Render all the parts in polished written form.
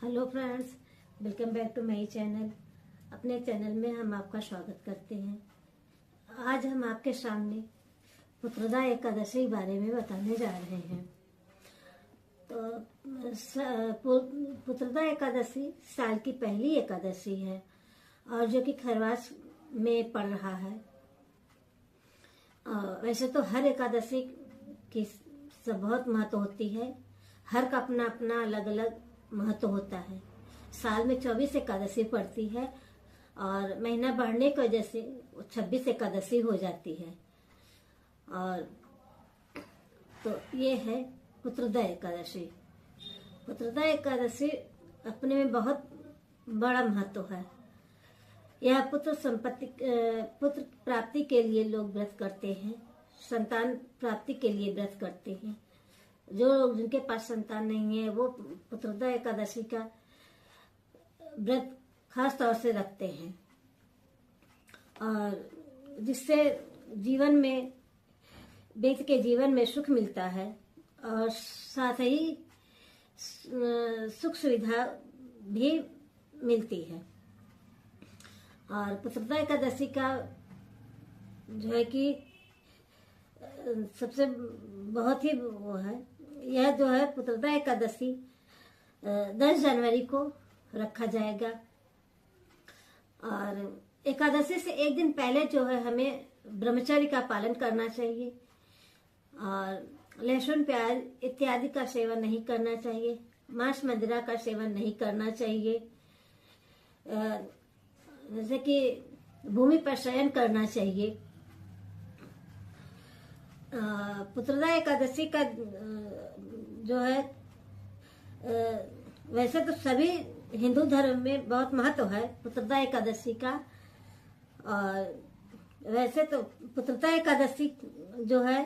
Hello friends, welcome back to my channel. अपने channel में हम आपका स्वागत करते हैं। आज हम आपके सामने पुत्रदा एकादशी बारे में बताने जा रहे हैं। तो पुत्रदा एकादशी साल की पहली एकादशी है और जो कि खरवास में पड़ रहा है। वैसे तो हर एकादशी की सब बहुत महत्व होती है। हर का अपना अपना अलग अलग महत्व होता है। साल में 24 एकादशी पड़ती है और महीना बढ़ने की वजह से 26 एकादशी हो जाती है। और तो ये है पुत्रदा एकादशी। पुत्रदा एकादशी अपने में बहुत बड़ा महत्व है। यह पुत्र प्राप्ति के लिए लोग व्रत करते हैं। संतान प्राप्ति के लिए व्रत करते हैं। जो लोग जिनके पास संतान नहीं है वो पुत्रदा एकादशी का व्रत खास तौर से रखते हैं और जिससे जीवन में व्यक्ति के जीवन में सुख मिलता है और साथ ही सुख सुविधा भी मिलती है। और पुत्रदा एकादशी का जो है कि सबसे बहुत ही वो है, यह जो है पुत्रदा एकादशी 10 जनवरी को रखा जाएगा। और एकादशी से एक दिन पहले जो है हमें ब्रह्मचर्य का पालन करना चाहिए और लहसुन प्याज इत्यादि का सेवन नहीं करना चाहिए। मांस मदिरा का सेवन नहीं करना चाहिए। जैसे कि भूमि पर शयन करना चाहिए। पुत्रदा एकादशी का जो है वैसे तो सभी हिंदू धर्म में बहुत महत्व है पुत्रदा एकादशी का। और वैसे तो पुत्रदा एकादशी जो है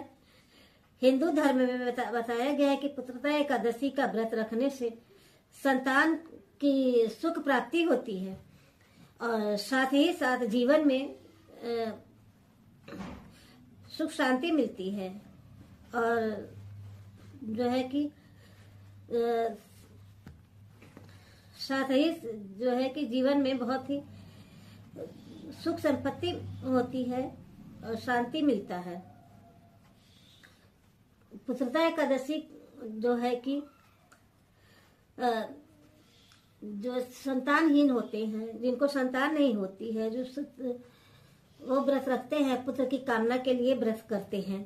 हिंदू धर्म में बताया गया है कि पुत्रदा एकादशी का व्रत रखने से संतान की सुख प्राप्ति होती है और साथ ही साथ जीवन में सुख शांति मिलती है। और जो है कि साथ ही जो है कि जीवन में बहुत ही सुख संपत्ति होती है और शांति मिलता है। पुत्रदा एकादशी जो है कि जो संतानहीन होते हैं, जिनको संतान नहीं होती है, जो वो व्रत रखते हैं, पुत्र की कामना के लिए व्रत करते हैं,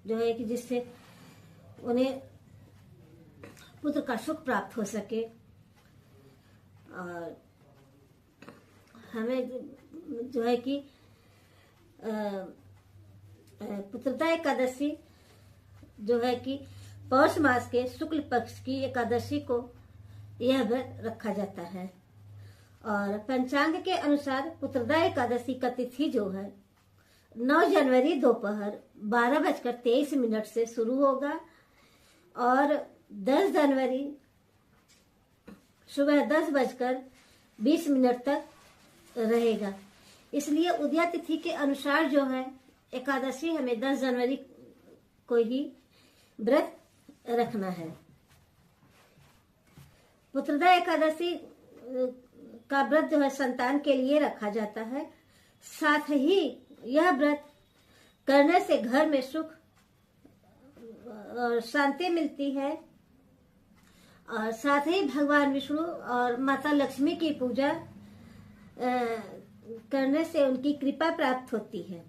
जो है कि जिससे उन्हें पुत्र का सुख प्राप्त हो सके। और हमें जो है कि पुत्रदा एकादशी जो है कि पौष मास के शुक्ल पक्ष की एकादशी को यह व्रत रखा जाता है। और पंचांग के अनुसार पुत्रदा एकादशी का तिथि जो है 9 जनवरी दोपहर 12:23 से शुरू होगा और 10 जनवरी सुबह 10:20 तक रहेगा। इसलिए उदया तिथि के अनुसार जो है एकादशी हमें 10 जनवरी को ही व्रत रखना है। पुत्रदा एकादशी का व्रत जो है संतान के लिए रखा जाता है। साथ ही यह व्रत करने से घर में सुख और शांति मिलती है और साथ ही भगवान विष्णु और माता लक्ष्मी की पूजा करने से उनकी कृपा प्राप्त होती है।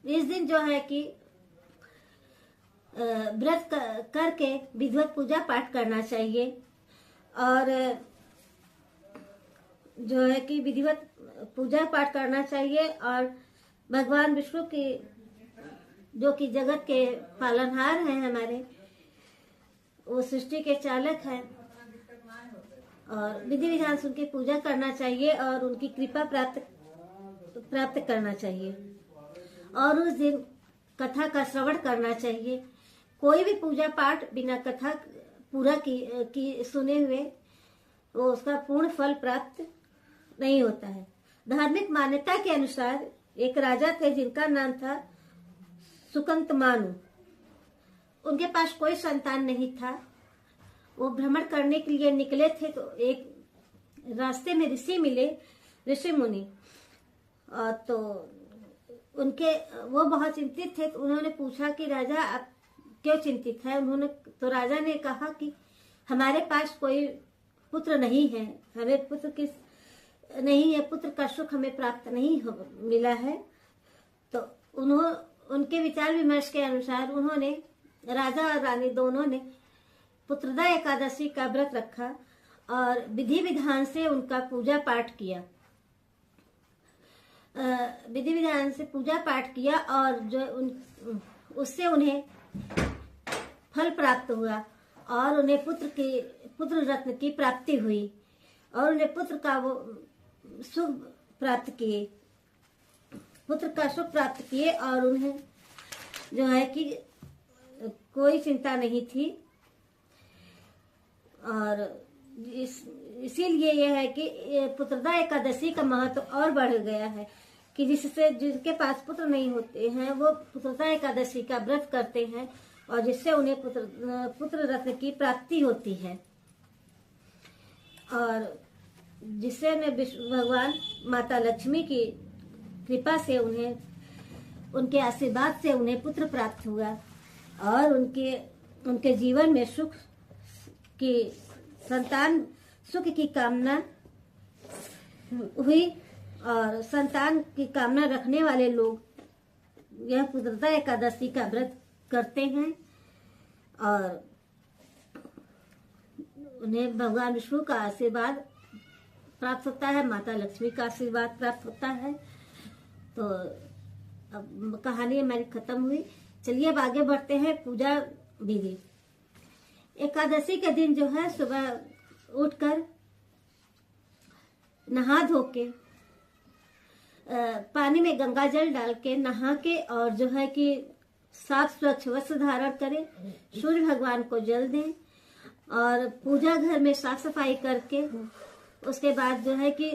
इस दिन जो है कि व्रत करके विधिवत पूजा पाठ करना चाहिए और जो है कि विधिवत पूजा पाठ करना चाहिए और भगवान विष्णु की जो कि जगत के पालनहार हैं, हमारे वो सृष्टि के चालक हैं और विधि विधान से उनकी पूजा करना चाहिए और उनकी कृपा प्राप्त करना चाहिए। और उस दिन कथा का श्रवण करना चाहिए। कोई भी पूजा पाठ बिना कथा पूरा की सुने हुए वो उसका पूर्ण फल प्राप्त नहीं होता है। धार्मिक मान्यता के अनुसार एक राजा थे जिनका नाम था सुकंतमानु। उनके पास कोई संतान नहीं था। वो भ्रमण करने के लिए निकले थे तो एक रास्ते में ऋषि मिले, ऋषि मुनि। तो उनके वो बहुत चिंतित थे। तो उन्होंने पूछा कि राजा आप क्यों चिंतित है? तो राजा ने कहा कि हमारे पास कोई पुत्र नहीं है, हमें पुत्र की नहीं है, पुत्र का सुख हमें प्राप्त नहीं मिला है। तो उनके विचार विमर्श के अनुसार उन्होंने, राजा और रानी दोनों ने पुत्रदा एकादशी का व्रत रखा और विधि विधान से उनका पूजा पाठ किया। विधि विधान से पूजा पाठ किया और जो उससे उन्हें फल प्राप्त हुआ और उन्हें पुत्र रत्न की प्राप्ति हुई और उन्हें पुत्र का वो सुख प्राप्त किए, पुत्र का सुख प्राप्त किए और उन्हें जो है कि कोई चिंता नहीं थी। और इसीलिए यह है कि पुत्रदा एकादशी का महत्व और बढ़ गया है कि जिनके पास पुत्र नहीं होते हैं वो पुत्रदा एकादशी का व्रत करते हैं और जिससे उन्हें पुत्र रत्न की प्राप्ति होती है और जिससे भगवान माता लक्ष्मी की कृपा से उनके आशीर्वाद से उन्हें पुत्र प्राप्त हुआ और उनके जीवन में संतान सुख की कामना हुई। और संतान की कामना रखने वाले लोग यह पुत्रदा एकादशी का व्रत करते हैं और उन्हें भगवान विष्णु का आशीर्वाद प्राप्त होता है, माता लक्ष्मी का आशीर्वाद प्राप्त होता है। तो अब कहानी हमारी खत्म हुई। चलिए अब आगे बढ़ते हैं पूजा विधि। एकादशी के दिन जो है सुबह उठकर नहा धो के पानी में गंगा जल डाल के नहा के और जो है कि साफ स्वच्छ वस्त्र धारण करें, सूर्य भगवान को जल दें और पूजा घर में साफ सफाई करके उसके बाद जो है कि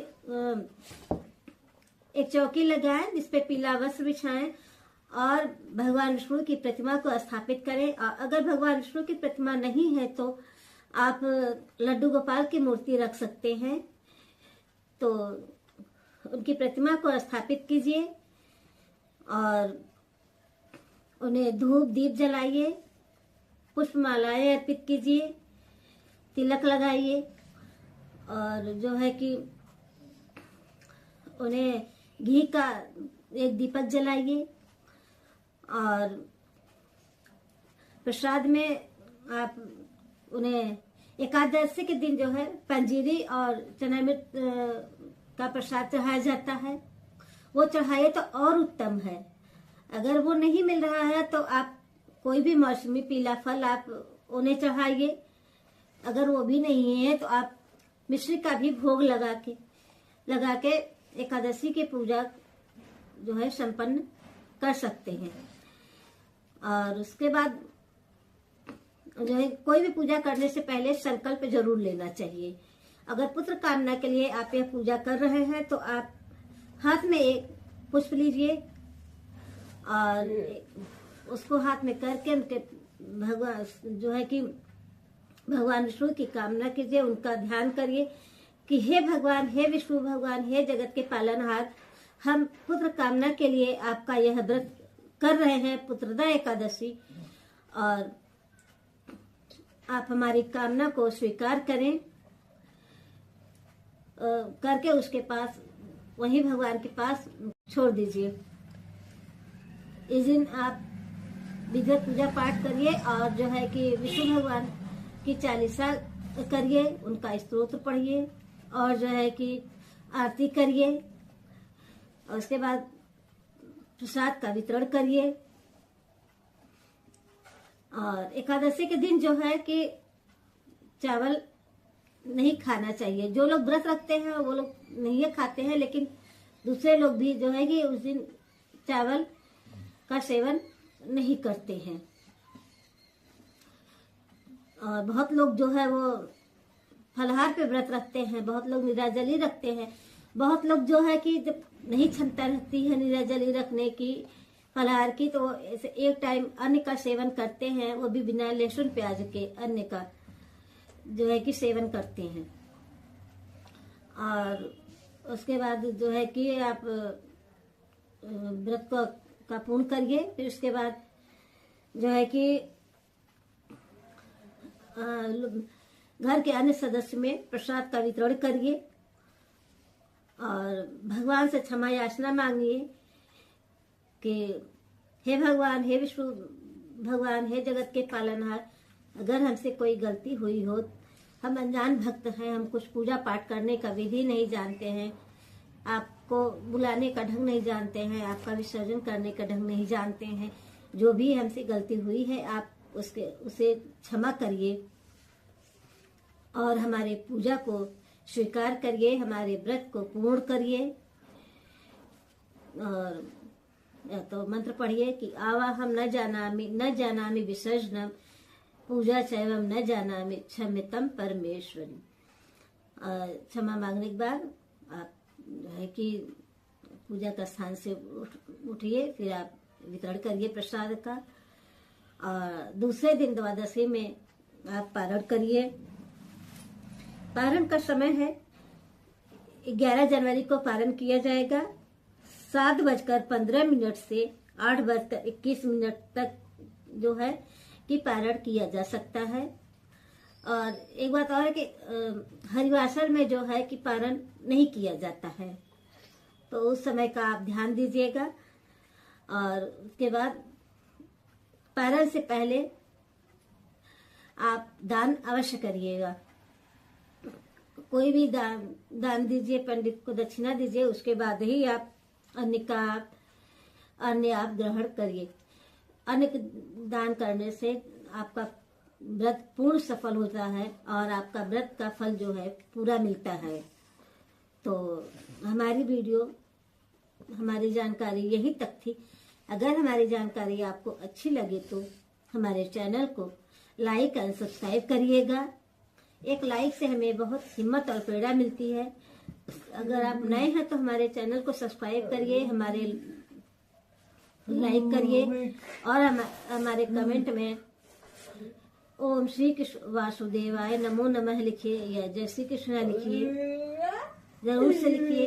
एक चौकी लगाएं जिसपे पीला वस्त्र बिछाएं और भगवान विष्णु की प्रतिमा को स्थापित करें। और अगर भगवान विष्णु की प्रतिमा नहीं है तो आप लड्डू गोपाल की मूर्ति रख सकते हैं। तो उनकी प्रतिमा को स्थापित कीजिए और उन्हें धूप दीप जलाइए, पुष्पमालाएं अर्पित कीजिए, तिलक लगाइए और जो है कि उन्हें घी का एक दीपक जलाइए और प्रसाद में आप उन्हें एकादशी के दिन जो है पंजीरी और चना मिर्च का प्रसाद चढ़ाया जाता है, वो चढ़ाइए तो और उत्तम है। अगर वो नहीं मिल रहा है तो आप कोई भी मौसमी पीला फल आप उन्हें चढ़ाइए। अगर वो भी नहीं है तो आप मिश्री का भी भोग लगा के एकादशी की पूजा जो है संपन्न कर सकते हैं। और उसके बाद जो है कोई भी पूजा करने से पहले संकल्प जरूर लेना चाहिए। अगर पुत्र कामना के लिए आप यह पूजा कर रहे हैं तो आप हाथ में एक पुष्प लीजिए और उसको हाथ में करके उनके भगवान जो है कि भगवान विष्णु की कामना कीजिए, उनका ध्यान करिए कि हे भगवान, हे विष्णु भगवान, हे जगत के पालनहार, हम पुत्र कामना के लिए आपका यह व्रत कर रहे हैं पुत्रदा एकादशी और आप हमारी कामना को स्वीकार करें करके उसके पास वही भगवान के पास छोड़ दीजिए। इस दिन आप विधिवत पूजा पाठ करिए और जो है कि विष्णु भगवान की चालीसा करिए, उनका स्तोत्र पढ़िए और जो है कि आरती करिए और उसके बाद प्रसाद का वितरण करिए। और एकादशी के दिन जो है कि चावल नहीं खाना चाहिए। जो लोग व्रत रखते हैं वो लोग नहीं खाते हैं, लेकिन दूसरे लोग भी जो है कि उस दिन चावल का सेवन नहीं करते हैं। और बहुत लोग जो है वो फलाहार पे व्रत रखते हैं, बहुत लोग निराजली रखते हैं, बहुत लोग जो है कि जब नहीं क्षमता रहती है निराजली रखने की, फलाहार की, तो ऐसे एक टाइम अन्न का सेवन करते हैं, वो भी बिना लहसुन प्याज के अन्न का जो है कि सेवन करते हैं। और उसके बाद जो है कि आप व्रत का पूर्ण करिए। फिर उसके बाद जो है कि घर के अन्य सदस्य में प्रसाद का वितरण करिए और भगवान से क्षमा याचना मांगिए कि हे भगवान, हे विष्णु भगवान, हे जगत के पालनहार, अगर हमसे कोई गलती हुई हो, हम अनजान भक्त हैं, हम कुछ पूजा पाठ करने का विधि नहीं जानते हैं, आपको बुलाने का ढंग नहीं जानते हैं, आपका विसर्जन करने का ढंग नहीं जानते हैं, जो भी हमसे गलती हुई है आप उसे क्षमा करिए और हमारे पूजा को स्वीकार करिए, हमारे व्रत को पूर्ण करिए। और या तो मंत्र पढ़िए कि आवाहम न जानामि विसर्जनम पूजा चैवम न जानामि क्षम्यतम परमेश्वरी। क्षमा मांगने के बाद आप जो है कि पूजा का स्थान से उठिए, फिर आप वितरण करिए प्रसाद का। और दूसरे दिन द्वादशी में आप पारण करिए। पारण का समय है 11 जनवरी को पारण किया जाएगा। 7:15 से 8:21 तक जो है कि पारण किया जा सकता है। और एक बात और है कि हरिवासर में जो है कि पारण नहीं किया जाता है, तो उस समय का आप ध्यान दीजिएगा। और उसके बाद पारण से पहले आप दान अवश्य करिएगा। कोई भी दान दीजिए, पंडित को दक्षिणा दीजिए, उसके बाद ही आप अन्न आप ग्रहण करिए। अन्न दान करने से आपका व्रत पूर्ण सफल होता है और आपका व्रत का फल जो है पूरा मिलता है। तो हमारी वीडियो, हमारी जानकारी यही तक थी। अगर हमारी जानकारी आपको अच्छी लगे तो हमारे चैनल को लाइक एंड सब्सक्राइब करिएगा। एक लाइक से हमें बहुत हिम्मत और प्रेरणा मिलती है। अगर आप नए हैं तो हमारे चैनल को सब्सक्राइब करिए, हमारे लाइक करिए और हमारे कमेंट में ओम श्री कृष्ण वासुदेवाय नमो नमः लिखिए या जय श्री कृष्ण लिखिए, जरूर से लिखिए।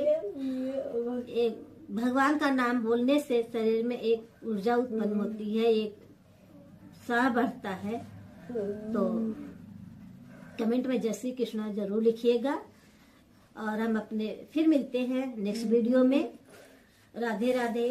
एक भगवान का नाम बोलने से शरीर में एक ऊर्जा उत्पन्न होती है, एक उत्साह बढ़ता है। तो कमेंट में जय श्री कृष्ण जरूर लिखिएगा। और हम फिर मिलते हैं नेक्स्ट वीडियो में। राधे राधे।